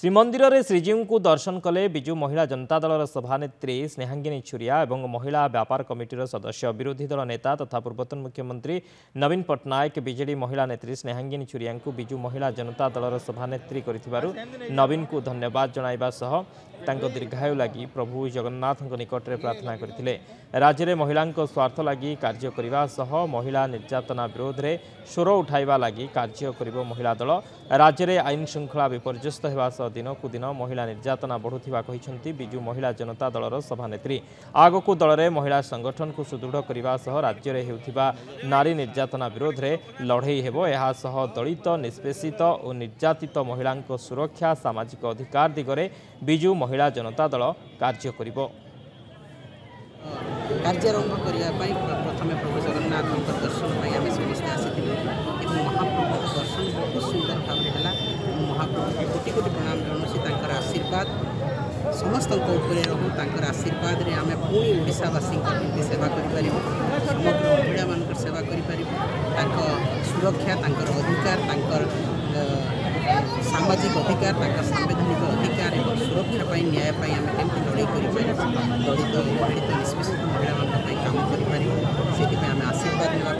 श्रीमंदिर में श्रीजीव को दर्शन कले विजु महिला जनता दल सभानेत्री स्नेहांगिनी छुरिया और महिला व्यापार कमिटीर सदस्य विरोधी दल नेता तथा पूर्वतन मुख्यमंत्री नवीन पट्टनायक बीजेडी महिला नेत्री स्नेहांगिनी छुरिया को विजु महिला जनता दल सभानेत्री कर नवीन को धन्यवाद जणाइबा सह दीर्घायु लगी प्रभु जगन्नाथ निकट में प्रार्थना करते। राज्य में महिला स्वार्थ लगी कार्य करने सह महिला निर्यातना विरोध में स्वर उठाइबा लगी कार्य करिबो महिला दल। राज्य में आईन श्रृंखला विपर्यस्त होगा सह दिन को दिन महिला निर्यातना बढ़ुवा विजु महिला जनता दलर सभानेत्री। आगक दल में महिला संगठन को सुदृढ़ करने सह राज्य में होता नारी निर्यातना विरोध में लड़ई हेबो। एहा सह दलित निष्पेषित और निर्यातित महिला सुरक्षा सामाजिक अधिकार दिगरे विजु महिला जनता दल कार्य करिबो। कार्यारंभ करने प्रथम प्रभु जगन्नाथ दर्शन आम समस्ते आसी महाप्रभु दर्शन बहुत सुंदर भाव है। महाप्रभु कोटि कोटि प्रणाम जनाऊँ आशीर्वाद समस्त रहूँ आशीर्वाद रे आम पुणी ओडावासी सेवा कर समग्र महिला मान सेवा कर सुरक्षा अधिकार सामाजिक अधिकार संवैधानिक अधिकार और सुरक्षा न्याय आम केमती लड़ाई कर दलित निष्पेषित महिला काम कर आशीर्वाद